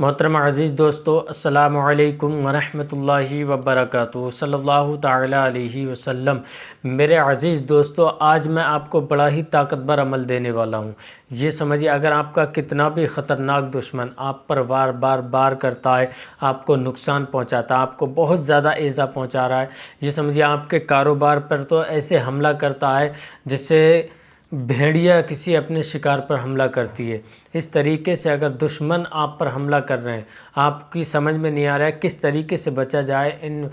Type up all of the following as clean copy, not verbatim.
محترم عزیز دوستو، السلام علیکم ورحمۃ اللہ وبرکاتہ، صلی اللہ تعالی علیہ وسلم۔ میرے عزیز دوستو، آج میں آپ کو بڑا ہی طاقتور عمل دینے والا ہوں۔ یہ سمجھیے، اگر آپ کا کتنا بھی خطرناک دشمن آپ پر بار کرتا ہے، آپ کو نقصان پہنچاتا ہے، آپ کو بہت زیادہ ایذا پہنچا رہا ہے، یہ سمجھیے آپ کے کاروبار پر تو ایسے حملہ کرتا ہے جس سے بھیڑیا کسی اپنے شکار پر حملہ کرتی ہے۔ اس طریقے سے اگر دشمن آپ پر حملہ کر رہے ہیں، آپ کی سمجھ میں نہیں آ رہا ہے کس طریقے سے بچا جائے، ان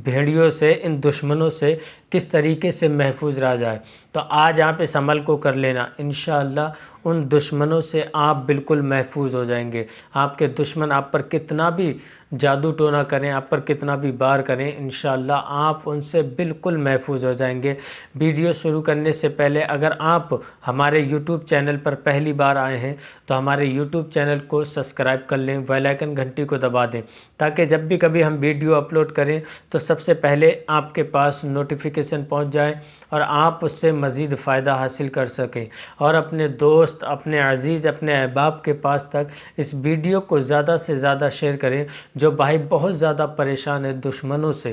بھیڑیوں سے، ان دشمنوں سے کس طریقے سے محفوظ رہا جائے، تو آج آپ اس عمل کو کر لینا۔ انشاءاللہ ان دشمنوں سے آپ بالکل محفوظ ہو جائیں گے۔ آپ کے دشمن آپ پر کتنا بھی جادو ٹونا کریں، آپ پر کتنا بھی بار کریں، انشاءاللہ آپ ان سے بالکل محفوظ ہو جائیں گے۔ ویڈیو شروع کرنے سے پہلے اگر آپ ہمارے یوٹیوب چینل پر پہلی بار آئے ہیں تو ہمارے یوٹیوب چینل کو سبسکرائب کر لیں، بیل آئیکن گھنٹی کو دبا دیں، تاکہ جب بھی کبھی ہم ویڈیو اپلوڈ کریں تو سب سے پہلے آپ کے پاس نوٹیفیکیشن پہنچ جائے اور آپ اس سے مزید فائدہ حاصل کر سکیں، اور اپنے دوست، اپنے عزیز، اپنے احباب کے پاس تک اس ویڈیو کو زیادہ سے زیادہ شیئر کریں۔ جو بھائی بہت زیادہ پریشان ہیں دشمنوں سے،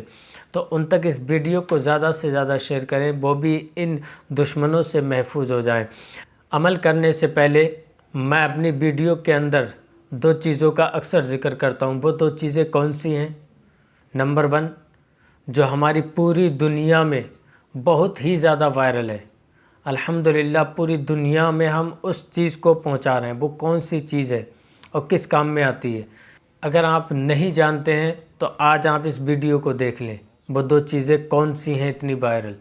تو ان تک اس ویڈیو کو زیادہ سے زیادہ شیئر کریں، وہ بھی ان دشمنوں سے محفوظ ہو جائیں۔ عمل کرنے سے پہلے میں اپنی ویڈیو کے اندر دو چیزوں کا اکثر ذکر کرتا ہوں۔ وہ دو چیزیں کون سی ہیں؟ نمبر 1، جو ہماری پوری دنیا میں بہت ہی زیادہ وائرل ہے، الحمدللہ پوری دنیا میں ہم اس چیز کو پہنچا رہے ہیں۔ وہ کون سی چیز ہے اور کس کام میں آتی ہے؟ اگر آپ نہیں جانتے ہیں تو آج آپ اس ویڈیو کو دیکھ لیں، وہ دو چیزیں کون سی ہیں اتنی وائرل۔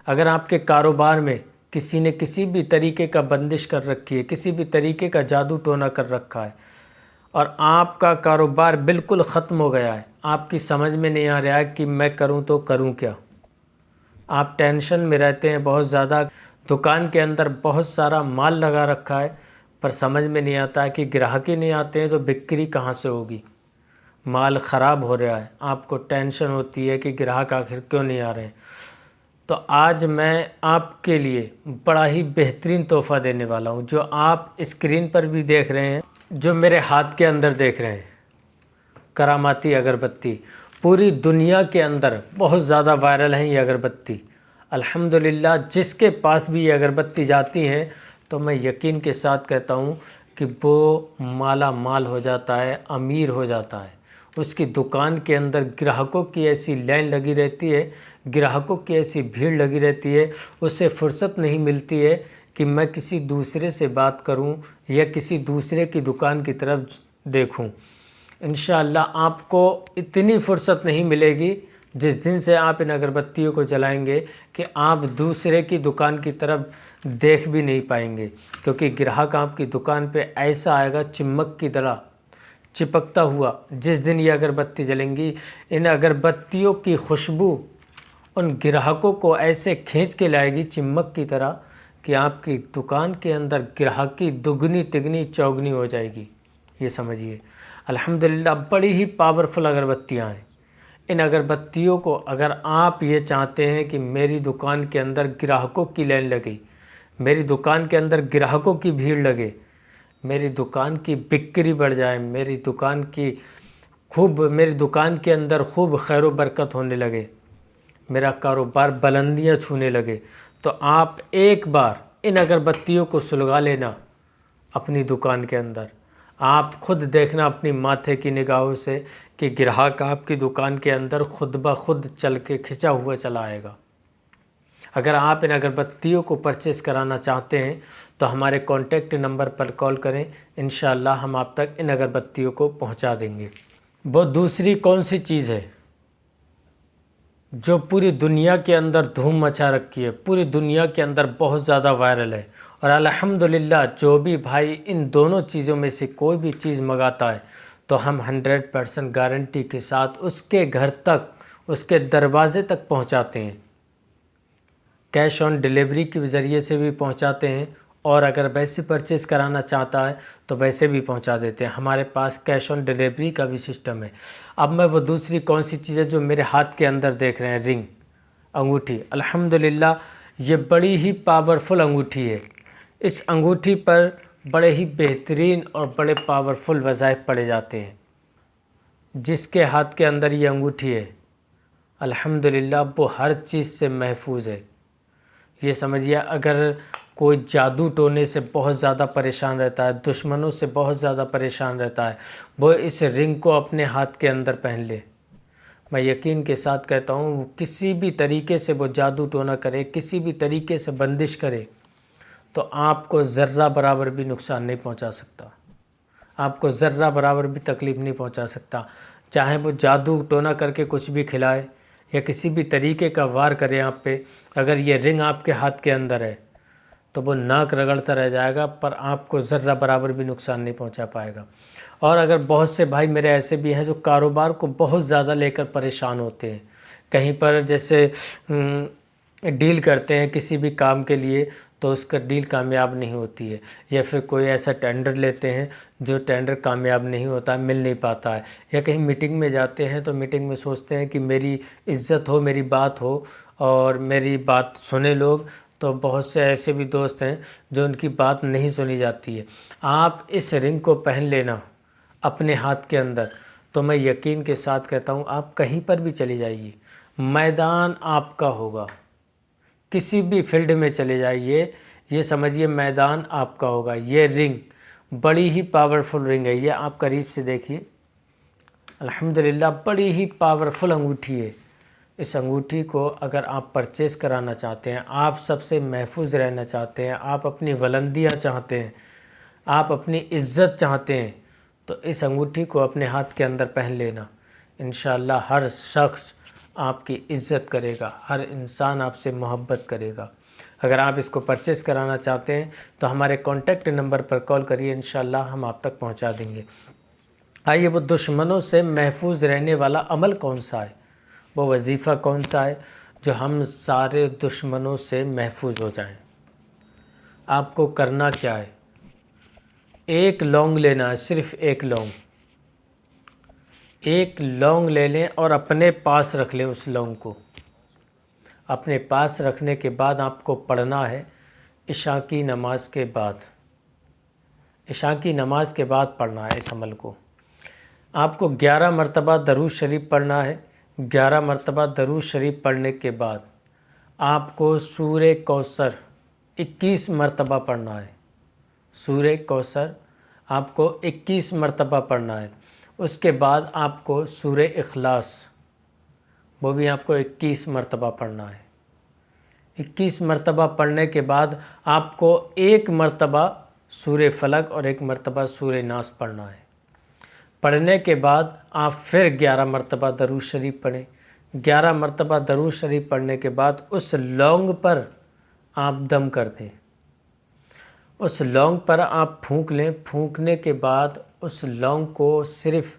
اگر آپ کے کاروبار میں کسی نے کسی بھی طریقے کا بندش کر رکھی ہے، کسی بھی طریقے کا جادو ٹونا کر رکھا ہے، اور آپ کا کاروبار بالکل ختم ہو گیا ہے، آپ کی سمجھ میں نہیں آ رہا ہے کہ میں کروں تو کروں کیا، آپ ٹینشن میں رہتے ہیں بہت زیادہ، دکان کے اندر بہت سارا مال لگا رکھا ہے پر سمجھ میں نہیں آتا ہے کہ گراہک ہی نہیں آتے ہیں تو بکری کہاں سے ہوگی، مال خراب ہو رہا ہے، آپ کو ٹینشن ہوتی ہے کہ گراہک آخر کیوں نہیں آ رہے ہیں، تو آج میں آپ کے لیے بڑا ہی بہترین تحفہ دینے والا ہوں، جو آپ اسکرین پر بھی دیکھ رہے ہیں، جو میرے ہاتھ کے اندر دیکھ رہے ہیں، کراماتی اگربتی۔ پوری دنیا کے اندر بہت زیادہ وائرل ہیں یہ اگربتی، الحمدللہ جس کے پاس بھی یہ اگربتی جاتی ہیں تو میں یقین کے ساتھ کہتا ہوں کہ وہ مالا مال ہو جاتا ہے، امیر ہو جاتا ہے۔ اس کی دکان کے اندر گراہکوں کی ایسی لائن لگی رہتی ہے، گراہکوں کی ایسی بھیڑ لگی رہتی ہے، اسے فرصت نہیں ملتی ہے کہ میں کسی دوسرے سے بات کروں یا کسی دوسرے کی دکان کی طرف دیکھوں۔ انشاءاللہ آپ کو اتنی فرصت نہیں ملے گی جس دن سے آپ ان اگربتیوں کو جلائیں گے کہ آپ دوسرے کی دکان کی طرف دیکھ بھی نہیں پائیں گے، کیونکہ گراہک آپ کی دکان پہ ایسا آئے گا چمک کی طرح چپکتا ہوا۔ جس دن یہ اگربتی جلیں گی، ان اگربتیوں کی خوشبو ان گراہکوں کو ایسے کھینچ کے لائے گی چمک کی طرح کہ آپ کی دکان کے اندر گراہکی دگنی تگنی چوگنی ہو جائے گی، یہ سمجھیے۔ الحمدللہ بڑی ہی پاورفل اگربتیاں ہیں۔ ان اگربتیوں کو اگر آپ یہ چاہتے ہیں کہ میری دکان کے اندر گراہکوں کی لائن لگے، میری دکان کے اندر گراہکوں کی بھیڑ لگے، میری دکان کی بکری بڑھ جائے، میری دکان کے اندر خوب خیر و برکت ہونے لگے، میرا کاروبار بلندیاں چھونے لگے، تو آپ ایک بار ان اگربتیوں کو سلگا لینا اپنی دکان کے اندر۔ آپ خود دیکھنا اپنی ماتھے کی نگاہوں سے کہ گراہک آپ کی دکان کے اندر خود بخود چل کے کھنچا ہوا چلا آئے گا۔ اگر آپ ان اگربتیوں کو پرچیز کرانا چاہتے ہیں تو ہمارے کانٹیکٹ نمبر پر کال کریں، انشاءاللہ ہم آپ تک ان اگربتیوں کو پہنچا دیں گے۔ وہ دوسری کون سی چیز ہے جو پوری دنیا کے اندر دھوم مچا رکھی ہے، پوری دنیا کے اندر بہت زیادہ وائرل ہے، اور الحمدللہ جو بھی بھائی ان دونوں چیزوں میں سے کوئی بھی چیز منگاتا ہے تو ہم 100% گارنٹی کے ساتھ اس کے گھر تک، اس کے دروازے تک پہنچاتے ہیں، کیش آن ڈیلیوری کے ذریعے سے بھی پہنچاتے ہیں، اور اگر ویسے پرچیز کرانا چاہتا ہے تو ویسے بھی پہنچا دیتے ہیں، ہمارے پاس کیش آن ڈیلیوری کا بھی سسٹم ہے۔ اب میں وہ دوسری کون سی چیز ہے جو میرے ہاتھ کے اندر دیکھ رہے ہیں، رنگ، انگوٹھی، الحمدللہ یہ بڑی ہی پاورفل انگوٹھی ہے۔ اس انگوٹھی پر بڑے ہی بہترین اور بڑے پاورفل وظائف پڑے جاتے ہیں۔ جس کے ہاتھ کے اندر یہ انگوٹھی ہے الحمدللہ وہ ہر چیز سے محفوظ ہے۔ یہ سمجھیے اگر کوئی جادو ٹونے سے بہت زیادہ پریشان رہتا ہے، دشمنوں سے بہت زیادہ پریشان رہتا ہے، وہ اس رنگ کو اپنے ہاتھ کے اندر پہن لے۔ میں یقین کے ساتھ کہتا ہوں وہ کسی بھی طریقے سے وہ جادو ٹونا کرے، کسی بھی طریقے سے بندش کرے تو آپ کو ذرہ برابر بھی نقصان نہیں پہنچا سکتا، آپ کو ذرہ برابر بھی تکلیف نہیں پہنچا سکتا۔ چاہے وہ جادو ٹونا کر کے کچھ بھی کھلائے یا کسی بھی طریقے کا وار کرے آپ پہ، اگر یہ رنگ آپ کے ہاتھ کے اندر ہے تو وہ ناک رگڑتا رہ جائے گا پر آپ کو ذرہ برابر بھی نقصان نہیں پہنچا پائے گا۔ اور اگر بہت سے بھائی میرے ایسے بھی ہیں جو کاروبار کو بہت زیادہ لے کر پریشان ہوتے ہیں، کہیں پر جیسے ڈیل کرتے ہیں کسی بھی کام کے لیے تو اس کا ڈیل کامیاب نہیں ہوتی ہے، یا پھر کوئی ایسا ٹینڈر لیتے ہیں جو ٹینڈر کامیاب نہیں ہوتا ہے، مل نہیں پاتا ہے، یا کہیں میٹنگ میں جاتے ہیں تو میٹنگ میں سوچتے ہیں کہ میری عزت ہو، میری بات ہو اور میری بات سنے لوگ، تو بہت سے ایسے بھی دوست ہیں جو ان کی بات نہیں سنی جاتی ہے۔ آپ اس رنگ کو پہن لینا اپنے ہاتھ کے اندر تو میں یقین کے ساتھ کہتا ہوں آپ کہیں پر بھی چلی جائیے، میدان آپ کا ہوگا، کسی بھی فیلڈ میں چلے جائیے، یہ سمجھیے میدان آپ کا ہوگا۔ یہ رنگ بڑی ہی پاورفل رنگ ہے، یہ آپ قریب سے دیکھیے الحمدللہ بڑی ہی پاورفل انگوٹھی ہے۔ اس انگوٹھی کو اگر آپ پرچیز کرانا چاہتے ہیں، آپ سب سے محفوظ رہنا چاہتے ہیں، آپ اپنی بلندیاں چاہتے ہیں، آپ اپنی عزت چاہتے ہیں تو اس انگوٹھی کو اپنے ہاتھ کے اندر پہن لینا، انشاءاللہ ہر شخص آپ کی عزت کرے گا، ہر انسان آپ سے محبت کرے گا۔ اگر آپ اس کو پرچیز کرانا چاہتے ہیں تو ہمارے کانٹیکٹ نمبر پر کال کریے، انشاءاللہ ہم آپ تک پہنچا دیں گے۔ آئیے وہ دشمنوں سے محفوظ رہنے والا عمل کون سا ہے، وہ وظیفہ کون سا ہے جو ہم سارے دشمنوں سے محفوظ ہو جائیں۔ آپ کو کرنا کیا ہے، ایک لونگ لینا ہے، صرف ایک لونگ، ایک لونگ لے لیں اور اپنے پاس رکھ لیں۔ اس لونگ کو اپنے پاس رکھنے کے بعد آپ کو پڑھنا ہے عشاء کی نماز کے بعد، عشاء کی نماز کے بعد پڑھنا ہے۔ اس عمل کو آپ کو 11 مرتبہ درود شریف پڑھنا ہے۔ 11 مرتبہ درود شریف پڑھنے کے بعد آپ کو سورہ کوثر 21 مرتبہ پڑھنا ہے۔ سورہ کوثر آپ کو 21 مرتبہ پڑھنا ہے۔ اس کے بعد آپ کو سورہ اخلاص، وہ بھی آپ کو 21 مرتبہ پڑھنا ہے۔ 21 مرتبہ پڑھنے کے بعد آپ کو ایک مرتبہ سورہ فلق اور ایک مرتبہ سورہ ناس پڑھنا ہے۔ پڑھنے کے بعد آپ پھر 11 مرتبہ درود شریف پڑھیں۔ 11 مرتبہ درود شریف پڑھنے کے بعد اس لونگ پر آپ دم کر دیں، اس لونگ پر آپ پھونک لیں۔ پھونکنے کے بعد اس لونگ کو صرف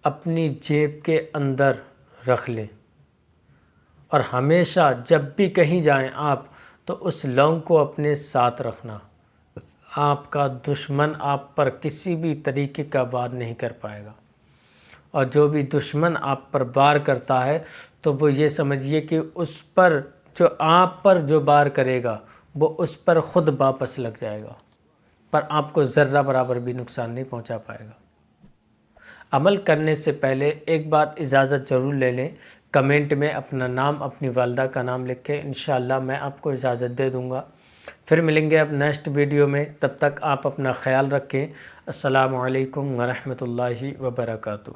اپنی جیب کے اندر رکھ لیں، اور ہمیشہ جب بھی کہیں جائیں آپ تو اس لونگ کو اپنے ساتھ رکھنا۔ آپ کا دشمن آپ پر کسی بھی طریقے کا وار نہیں کر پائے گا، اور جو بھی دشمن آپ پر وار کرتا ہے تو وہ یہ سمجھیے کہ اس پر جو آپ پر جو وار کرے گا وہ اس پر خود واپس لگ جائے گا، پر آپ کو ذرہ برابر بھی نقصان نہیں پہنچا پائے گا۔ عمل کرنے سے پہلے ایک بار اجازت ضرور لے لیں، کمنٹ میں اپنا نام، اپنی والدہ کا نام لکھیں، انشاءاللہ میں آپ کو اجازت دے دوں گا۔ پھر ملیں گے اب نیکسٹ ویڈیو میں، تب تک آپ اپنا خیال رکھیں۔ السلام علیکم ورحمۃ اللہ وبرکاتہ۔